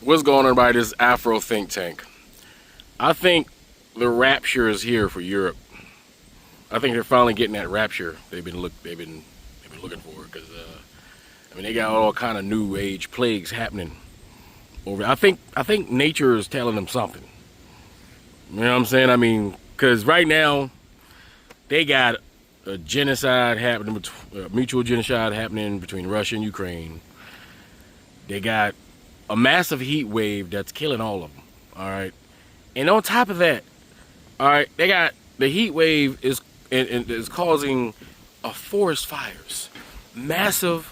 What's going on by this Afro think tank? I think the rapture is here for Europe. I think they're finally getting that rapture they've been looking for, because they got all kind of new age plagues happening over. I think nature is telling them something. You know what I'm saying? I mean, because right now they got a genocide happening, mutual genocide happening between Russia and Ukraine. They got a massive heat wave that's killing all of them. All right, and on top of that, all right, they got the heat wave is causing forest fires, massive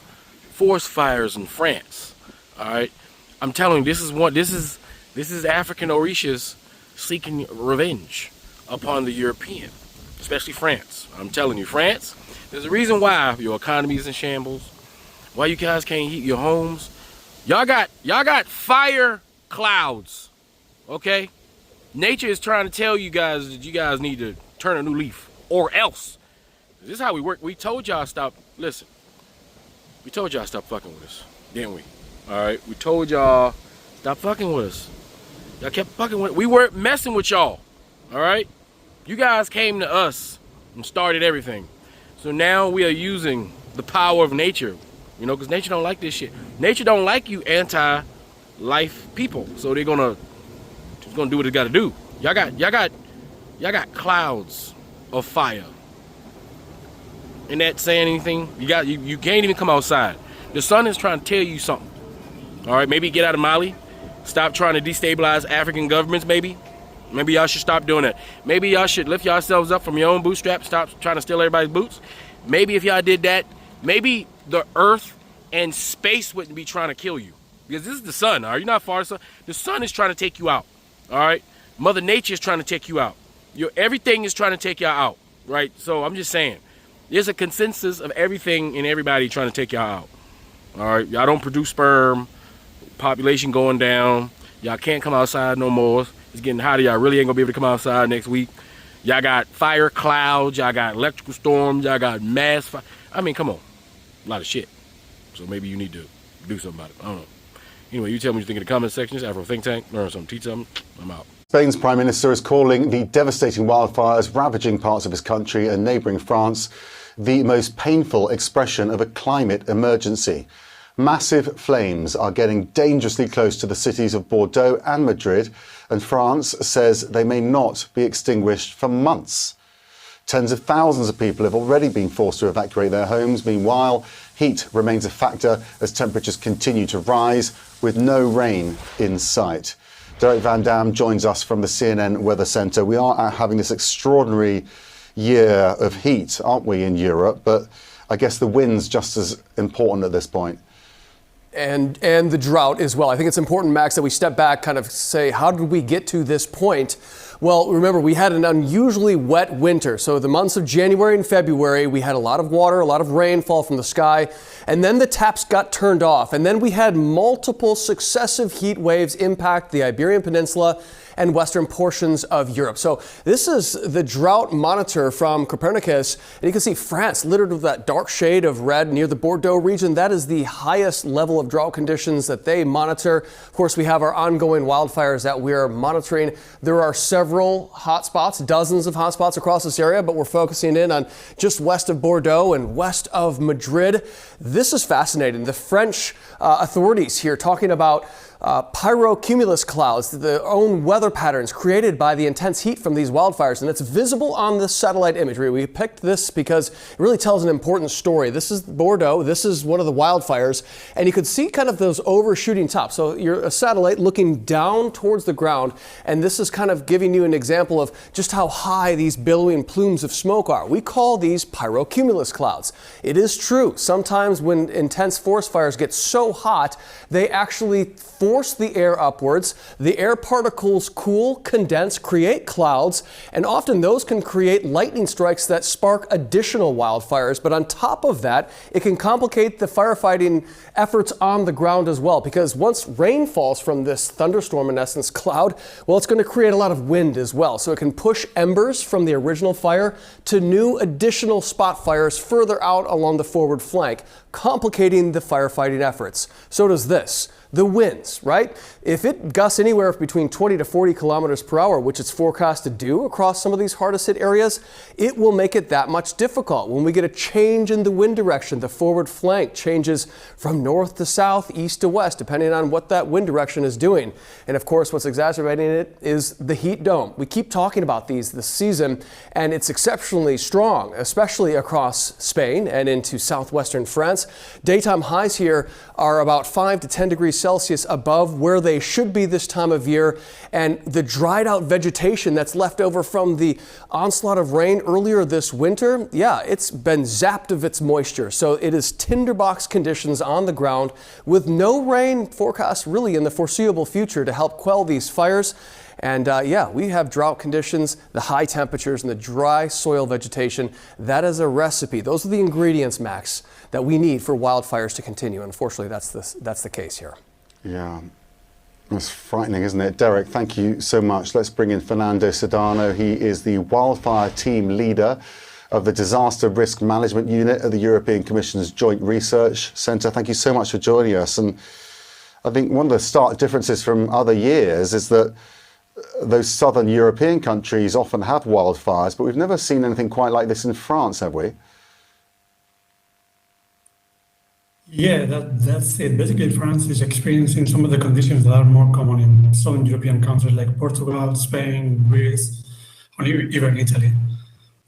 forest fires in France. All right, I'm telling you, this is African Orishas seeking revenge upon the European, especially France. I'm telling you, France. There's a reason why your economy is in shambles. Why you guys can't heat your homes. Y'all got fire clouds, okay? Nature is trying to tell you guys that you guys need to turn a new leaf, or else. This is how we work. We told y'all stop. Listen, we told y'all stop fucking with us, didn't we? All right, we told y'all stop fucking with us. Y'all kept fucking with us. We weren't messing with y'all. All right, you guys came to us and started everything. So now we are using the power of nature. You know, because nature don't like this shit. Nature don't like you anti-life people. So they're gonna do what it gotta do. Y'all got clouds of fire. Ain't that saying anything? You can't even come outside. The sun is trying to tell you something. All right, maybe get out of Mali. Stop trying to destabilize African governments, maybe. Maybe y'all should stop doing that. Maybe y'all should lift yourselves up from your own bootstraps. Stop trying to steal everybody's boots. Maybe if y'all did that, maybe the earth and space wouldn't be trying to kill you, because this is the sun. Are you not far? The sun is trying to take you out. All right, Mother Nature is trying to take you out. Everything is trying to take y'all out, right? So I'm just saying, there's a consensus of everything and everybody trying to take y'all out. All right, y'all don't produce sperm. Population going down. Y'all can't come outside no more. It's getting hotter. Y'all really ain't gonna be able to come outside next week. Y'all got fire clouds. Y'all got electrical storms. Y'all got mass fire. I mean, come on. A lot of shit. So maybe you need to do something about it. I don't know. Anyway, you tell me what you think in the comment section. Afro Think Tank. Learn something, teach something. I'm out. Spain's Prime Minister is calling the devastating wildfires ravaging parts of his country and neighbouring France the most painful expression of a climate emergency. Massive flames are getting dangerously close to the cities of Bordeaux and Madrid, and France says they may not be extinguished for months. Tens of thousands of people have already been forced to evacuate their homes. Meanwhile, heat remains a factor as temperatures continue to rise, with no rain in sight. Derek Van Dam joins us from the CNN Weather Centre. We are having this extraordinary year of heat, aren't we, in Europe? But I guess the wind's just as important at this point. And the drought as well. I think it's important, Max, that we step back, kind of say, how did we get to this point? Well, remember, we had an unusually wet winter. So the months of January and February, we had a lot of water, a lot of rain fall from the sky, and then the taps got turned off. And then we had multiple successive heat waves impact the Iberian Peninsula and western portions of Europe. So this is the drought monitor from Copernicus. And you can see France littered with that dark shade of red near the Bordeaux region. That is the highest level of drought conditions that they monitor. Of course, we have our ongoing wildfires that we're monitoring. There are several hotspots, dozens of hotspots across this area, but we're focusing in on just west of Bordeaux and west of Madrid. This is fascinating. The French authorities here talking about pyrocumulus clouds, their own weather patterns created by the intense heat from these wildfires, and it's visible on this satellite imagery. We picked this because it really tells an important story. This is Bordeaux. This is one of the wildfires, and you could see kind of those overshooting tops. So you're a satellite looking down towards the ground, and this is kind of giving you an example of just how high these billowing plumes of smoke are. We call these pyrocumulus clouds. It is true. Sometimes when intense forest fires get so hot, they actually force the air upwards. The air particles cool, condense, create clouds, and often those can create lightning strikes that spark additional wildfires. But on top of that, it can complicate the firefighting efforts on the ground as well, because once rain falls from this thunderstorm, in essence, cloud, well, it's going to create a lot of wind as well. So it can push embers from the original fire to new additional spot fires further out along the forward flank, complicating the firefighting efforts. So does this. the winds, right? If it gusts anywhere between 20 to 40 kilometers per hour, which it's forecast to do across some of these hardest hit areas, it will make it that much difficult. When we get a change in the wind direction, the forward flank changes from north to south, east to west, depending on what that wind direction is doing. And of course, what's exacerbating it is the heat dome. We keep talking about these this season, and it's exceptionally strong, especially across Spain and into southwestern France. Daytime highs here are about 5 to 10 degrees Celsius above where they should be this time of year, and the dried out vegetation that's left over from the onslaught of rain earlier this winter, yeah, it's been zapped of its moisture. So it is tinderbox conditions on the ground with no rain forecast really in the foreseeable future to help quell these fires. And yeah, we have drought conditions, the high temperatures, and the dry soil vegetation. That is a recipe. Those are the ingredients, Max, that we need for wildfires to continue. Unfortunately, that's the case here. Yeah, that's frightening, isn't it? Derek, thank you so much. Let's bring in Fernando Sedano. He is the wildfire team leader of the Disaster Risk Management Unit at the European Commission's Joint Research Centre. Thank you so much for joining us. And I think one of the stark differences from other years is that those southern European countries often have wildfires, but we've never seen anything quite like this in France, have we? Yeah, that's it. Basically, France is experiencing some of the conditions that are more common in southern European countries like Portugal, Spain, Greece, or even Italy.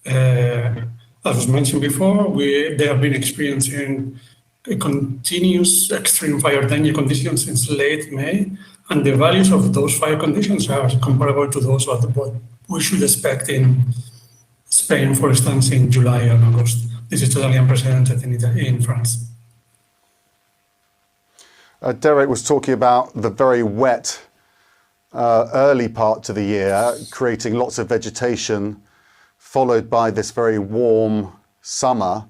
As was mentioned before, they have been experiencing a continuous extreme fire danger conditions since late May, and the values of those fire conditions are comparable to those of what we should expect in Spain, for instance, in July and August. This is totally unprecedented in France. Derek was talking about the very wet early part to the year, creating lots of vegetation, followed by this very warm summer.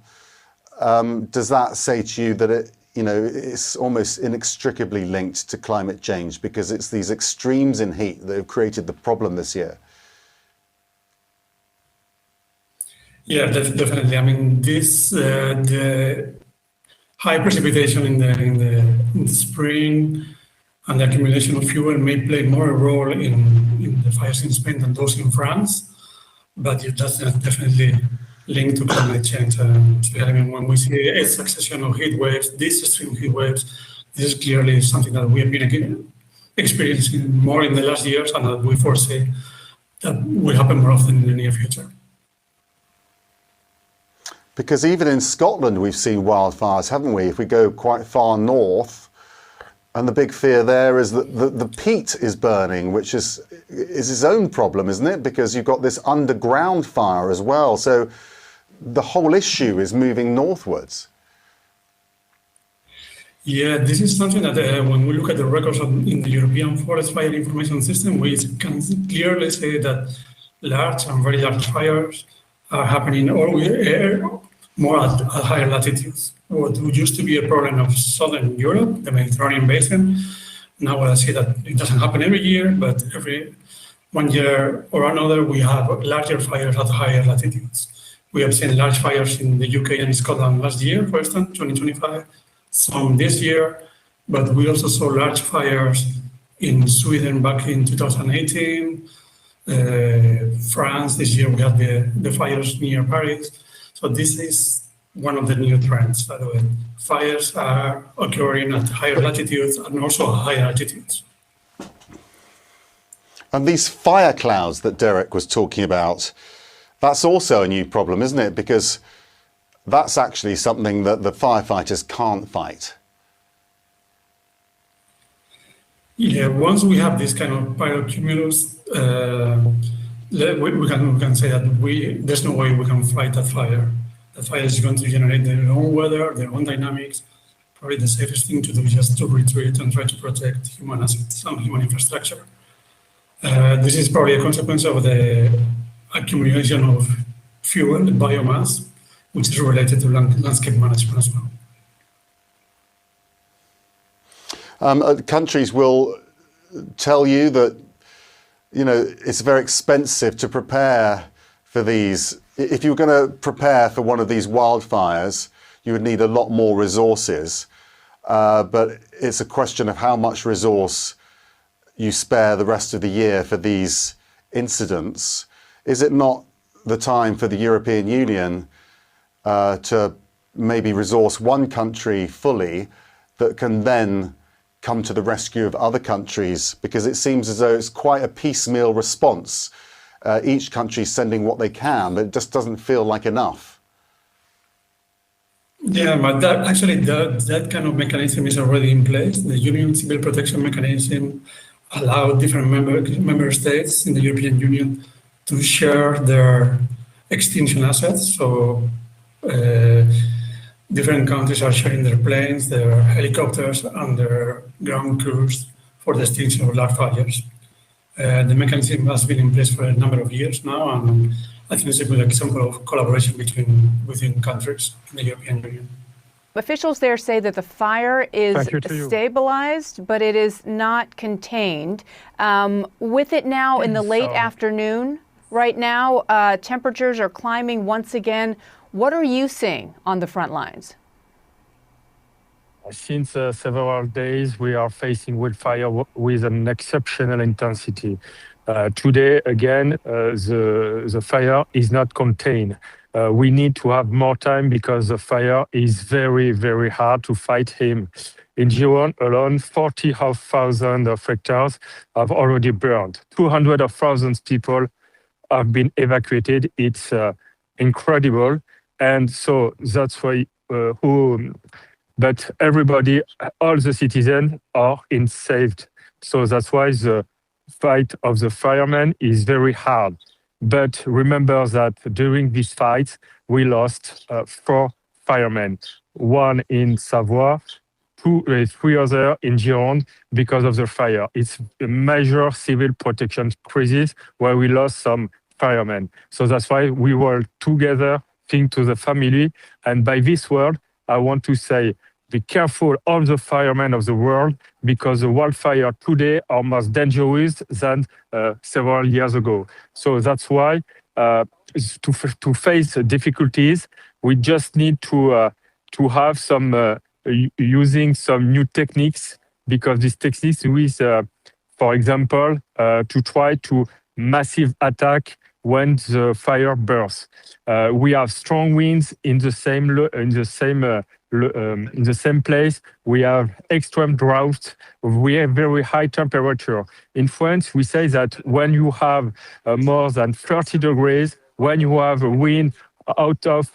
Does that say to you that it's almost inextricably linked to climate change because it's these extremes in heat that have created the problem this year? Yeah, definitely. I mean, the high precipitation in the spring and the accumulation of fuel may play more a role in the fires in Spain than those in France, but that's definitely linked to climate change. I mean, when we see a succession of heat waves, these extreme heat waves, this is clearly something that we have been experiencing more in the last years, and that we foresee that will happen more often in the near future. Because even in Scotland, we've seen wildfires, haven't we? If we go quite far north, and the big fear there is that the peat is burning, which is its own problem, isn't it? Because you've got this underground fire as well. So the whole issue is moving northwards. Yeah, this is something that when we look at the records in the European Forest Fire Information System, we can clearly say that large and very large fires are happening more at higher latitudes. What used to be a problem of southern Europe, the Mediterranean basin, now I see that it doesn't happen every year, but every 1 year or another, we have larger fires at higher latitudes. We have seen large fires in the UK and Scotland last year, for instance, 2025, some this year, but we also saw large fires in Sweden back in 2018. France, this year we had the fires near Paris. So this is one of the new trends, by the way. Fires are occurring at higher latitudes and also higher altitudes. And these fire clouds that Derek was talking about, that's also a new problem, isn't it? Because that's actually something that the firefighters can't fight. Yeah, once we have this kind of pyrocumulus, we can say that there's no way we can fight that fire. The fire is going to generate their own weather, their own dynamics. Probably the safest thing to do is just to retreat and try to protect human assets and human infrastructure. This is probably a consequence of the accumulation of fuel, biomass, which is related to landscape management as well. Countries will tell you that, it's very expensive to prepare for these. If you were going to prepare for one of these wildfires, you would need a lot more resources. but it's a question of how much resource you spare the rest of the year for these incidents. Is it not the time for the European Union to maybe resource one country fully that can then come to the rescue of other countries? Because it seems as though it's quite a piecemeal response. Each country sending what they can, but it just doesn't feel like enough. Yeah, but that kind of mechanism is already in place. The Union Civil Protection Mechanism allows different member states in the European Union to share their extinction assets. So different countries are sharing their planes, their helicopters, and their ground crews for the extinction of large fires. The mechanism has been in place for a number of years now, and I think it's a good example of collaboration within countries in the European Union. Officials there say that the fire is stabilized, but it is not contained. With it now in the late afternoon, right now, temperatures are climbing once again. What are you seeing on the front lines? Since several days, we are facing wildfire with an exceptional intensity. Today, again, the fire is not contained. We need to have more time because the fire is very, very hard to fight him. In Gironde alone, 40,000 hectares have already burned. 200,000 people have been evacuated. It's incredible. And so that's why but everybody, all the citizens are saved. So that's why the fight of the firemen is very hard. But remember that during this fight, we lost 4 firemen, 1 in Savoie, 3 others in Gironde because of the fire. It's a major civil protection crisis where we lost some firemen. So that's why we were together, think to the family. And by this word, I want to say, be careful, all the firemen of the world, because the wildfire today are more dangerous than several years ago. So that's why to face difficulties, we just need to have some using some new techniques, because these techniques with, for example, to try to massive attack when the fire bursts. We have strong winds in the same place. We have extreme drought. We have very high temperature. In France, we say that when you have more than 30 degrees, when you have a wind out of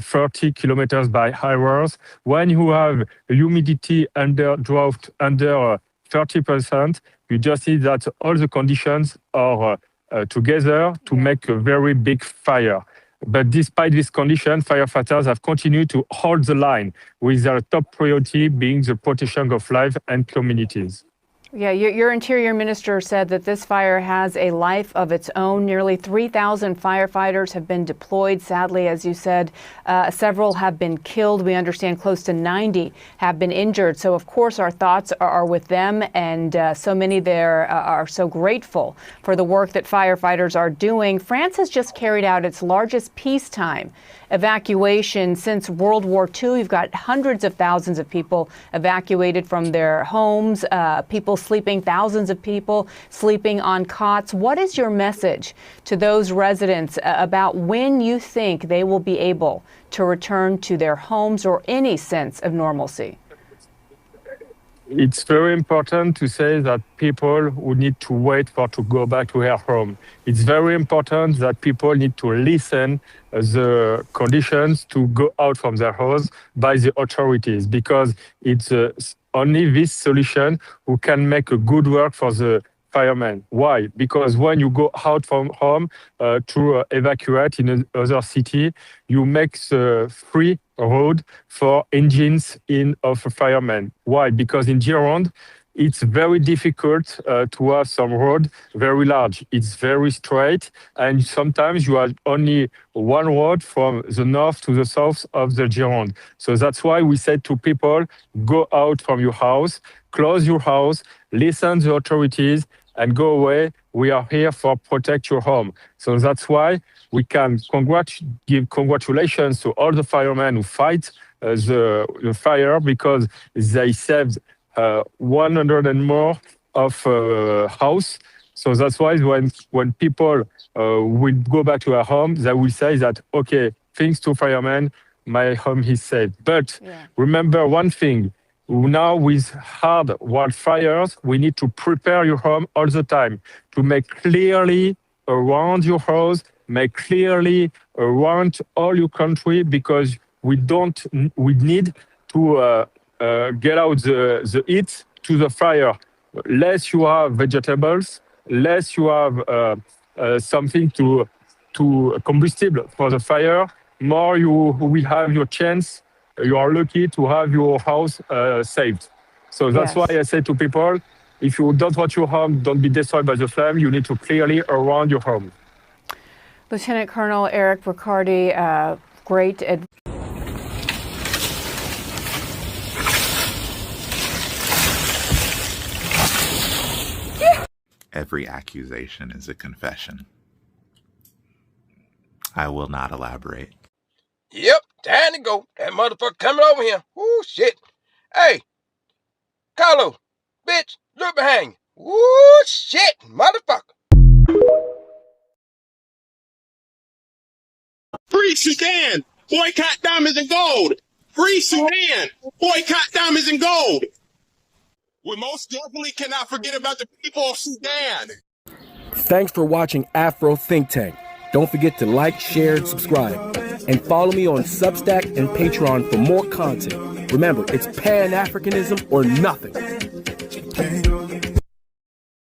30 kilometers by hours, when you have humidity under drought under 30%, you just see that all the conditions are together to make a very big fire. But despite this condition, firefighters have continued to hold the line, with their top priority being the protection of life and communities. Yeah, your Interior Minister said that this fire has a life of its own. Nearly 3,000 firefighters have been deployed. Sadly, as you said, several have been killed. We understand close to 90 have been injured. So, of course, our thoughts are with them, and so many there are so grateful for the work that firefighters are doing. France has just carried out its largest peacetime evacuation since World War II. You've got hundreds of thousands of people evacuated from their homes, people sleeping, thousands of people sleeping on cots. What is your message to those residents about when you think they will be able to return to their homes or any sense of normalcy? It's very important to say that people who need to wait to go back to their home. It's very important that people need to listen the conditions to go out from their house by the authorities, because it's only this solution who can make a good work for the firemen. Why? Because when you go out from home to evacuate in another city, you make the free road for engines of firemen. Why? Because in Gironde, it's very difficult to have some road very large. It's very straight, and sometimes you have only one road from the north to the south of the Gironde. So that's why we said to people, go out from your house, close your house, listen to the authorities, and go away. We are here for protect your home. So that's why we can give congratulations to all the firemen who fight the fire because they saved 100 and more of house. So that's why when people will go back to their home, they will say that, okay, thanks to firemen, my home is safe. But remember one thing, now with hard wildfires, we need to prepare your home all the time to make clearly around your house, make clearly around all your country, because we need to get out the heat to the fire. Less you have vegetables, less you have something to combustible for the fire, more you will have your chance. You are lucky to have your house saved. So that's why I say to people, if you don't want your home, don't be destroyed by the flame. You need to clearly around your home. Lieutenant Colonel Eric Riccardi, great advice. Every accusation is a confession. I will not elaborate. Yep, time to go. That motherfucker coming over here. Woo, shit. Hey, Carlo, bitch, look behind you. Woo, shit, motherfucker. Free Sudan! Boycott diamonds and gold! Free Sudan! Boycott diamonds and gold! We most definitely cannot forget about the people of Sudan! Thanks for watching Afro Think Tank. Don't forget to like, share, and subscribe. And follow me on Substack and Patreon for more content. Remember, it's Pan-Africanism or nothing.